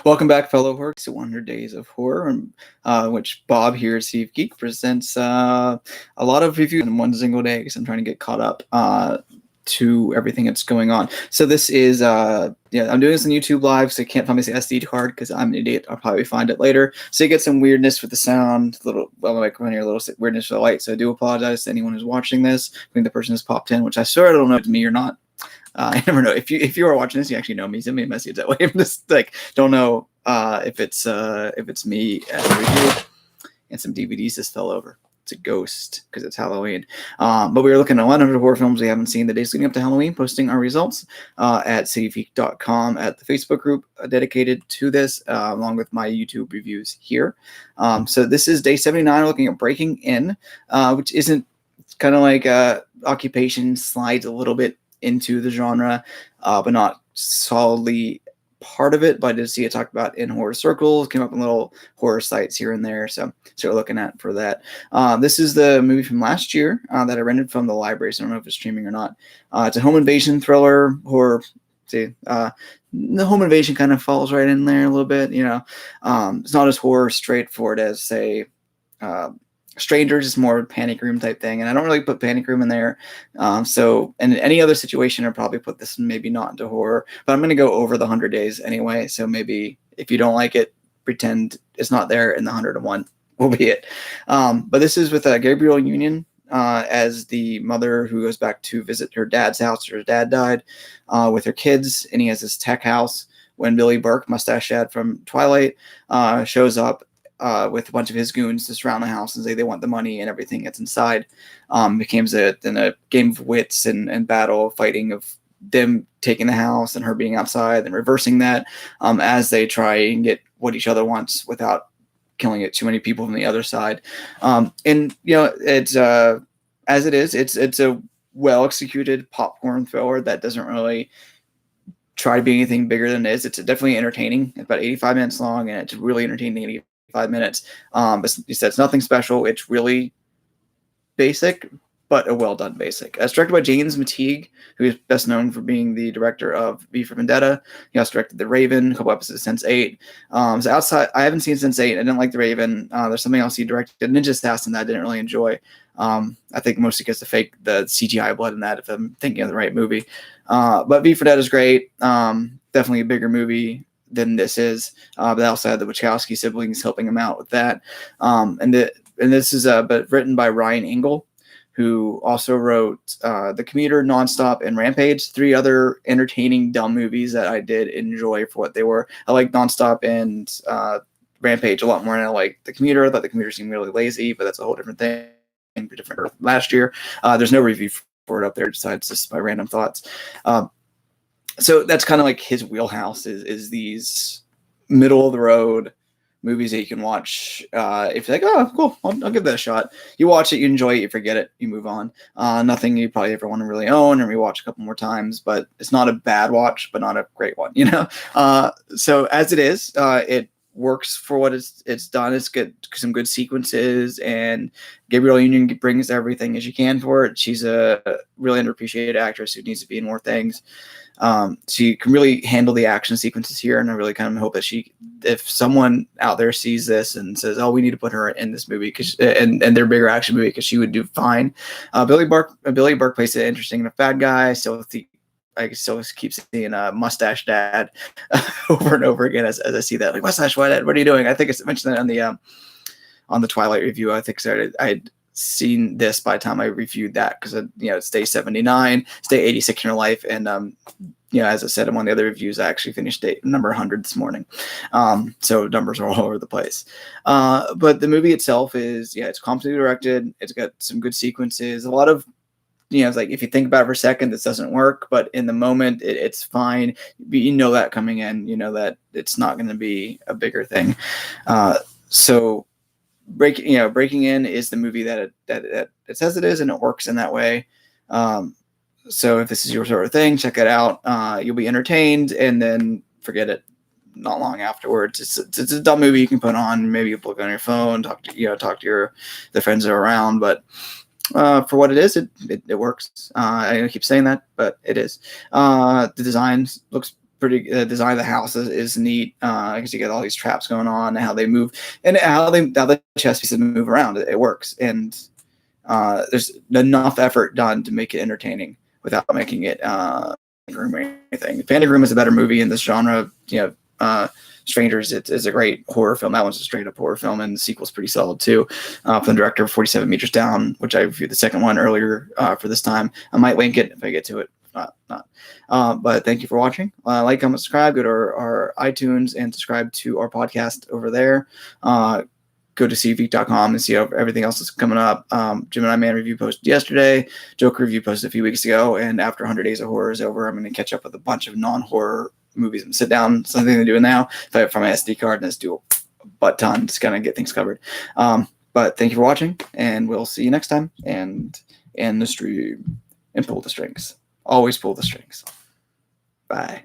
Welcome back, fellow horrors, to 100 Days of Horror, which Bob here at Steve Geek presents a lot of reviews in one single day because I'm trying to get caught up to everything that's going on. So this is, I'm doing this on YouTube Live, so you can't find my SD card because I'm an idiot. I'll probably find it later. So you get some weirdness with the sound, a little weirdness with the light. So I do apologize to anyone who's watching this. I think the person has popped in, which I swear I don't know if it's me or not. I never know. If you are watching this, you actually know me. Send me a message that way. I'm just like, don't know if it's me at a review. And some DVDs just fell over. It's a ghost because it's Halloween. But we were looking at 100 horror films we haven't seen the days leading up to Halloween, posting our results at citygeek.com at the Facebook group dedicated to this, along with my YouTube reviews here. So this is day 79, looking at Breaking In, which isn't kind of like Occupation slides a little bit into the genre, but not solidly part of it. But I did see it talked about in horror circles, came up in little horror sites here and there. So we're looking at for that. This is the movie from last year that I rented from the library. So I don't know if it's streaming or not. It's a home invasion thriller horror. The home invasion kind of falls right in there a little bit. It's not as horror straightforward as say Strangers is more Panic Room type thing, and I don't really put Panic Room in there. So in any other situation, I'd probably put this maybe not into horror, but I'm going to go over the 100 days anyway. So maybe if you don't like it, pretend it's not there, and the 101 will be it. But this is with Gabrielle Union as the mother who goes back to visit her dad's house. Her dad died with her kids, and he has this tech house. When Billy Burke, Mustache Dad from Twilight, shows up with a bunch of his goons to surround the house and say they want the money and everything that's inside. Becomes a game of wits and battle fighting of them taking the house and her being outside and reversing that as they try and get what each other wants without killing it too many people from the other side. It's as it is, it's a well executed popcorn thriller that doesn't really try to be anything bigger than it is. It's definitely entertaining. It's about 85 minutes long, and it's really entertaining. 5 minutes. But he said it's nothing special. It's really basic, but a well done basic. It's directed by James McTeague, who is best known for being the director of V for Vendetta. He also directed The Raven, a couple episodes of Sense8. So outside, I haven't seen Sense8. I didn't like The Raven. There's something else he directed, Ninja Assassin, that I didn't really enjoy. I think mostly because the CGI blood in that, if I'm thinking of the right movie. But V for Vendetta is great. Definitely a bigger movie than this is, but they also had the Wachowski siblings helping him out with that. And this is but written by Ryan Engel, who also wrote The Commuter, Nonstop, and Rampage, 3 other entertaining dumb movies that I did enjoy for what they were. I like Nonstop and Rampage a lot more than I like The Commuter. I thought The Commuter seemed really lazy, but that's a whole different thing. Different last year. There's no review for it up there besides just my random thoughts. So that's kind of like his wheelhouse is these middle of the road movies that you can watch. If you're like, oh, cool, I'll give that a shot. You watch it, you enjoy it, you forget it, you move on. Nothing you probably ever want to really own and rewatch a couple more times, but it's not a bad watch, but not a great one, So as it is, it works for what it's done. It's good, some good sequences, and Gabrielle Union brings everything as you can for it. She's a really underappreciated actress who needs to be in more things. She can really handle the action sequences here, and I really kind of hope that if someone out there sees this and says, "Oh, we need to put her in this movie," and their bigger action movie, because she would do fine. Billy Burke plays an interesting enough bad guy. I still keep seeing Mustache Dad over and over again as I see that, like, Mustache Dad, what are you doing? I think I mentioned that on the Twilight review. I think I'd seen this by the time I reviewed that, because it's day 79, it's day 86 in your life, and as I said in one of the other reviews, I actually finished day number 100 this morning. So numbers are all over the place. But the movie itself is it's competently directed. It's got some good sequences. A lot of it's like, if you think about it for a second, this doesn't work, but in the moment, it's fine. You know that coming in, that it's not going to be a bigger thing. So Breaking In is the movie that it says it is, and it works in that way. So if this is your sort of thing, check it out. You'll be entertained, and then forget it not long afterwards. It's a dumb movie you can put on. Maybe you look on your phone, talk to the friends that are around, but for what it is, it works. I keep saying that, but it is. The design looks pretty design of the house is neat because you get all these traps going on and how they move and how the chess pieces move around. It works, and there's enough effort done to make it entertaining without making it room or anything. Panic Room is a better movie in this genre. Strangers, it's a great horror film. That one's a straight up horror film, and the sequel's pretty solid too. From the director of 47 Meters Down, which I reviewed the second one earlier for this time. I might link it if I get to it. Not. But thank you for watching. Like, comment, subscribe. Go to our iTunes and subscribe to our podcast over there. Go to cvgeek.com and see everything else that's coming up. Gemini Man review posted yesterday. Joker review posted a few weeks ago. And after 100 Days of Horror is over, I'm going to catch up with a bunch of non-horror movies and sit down. Something to do now. If I have my SD card and just do a butt ton, just kind of get things covered. But thank you for watching, and we'll see you next time. And end the stream and pull the strings. Always pull the strings. Bye.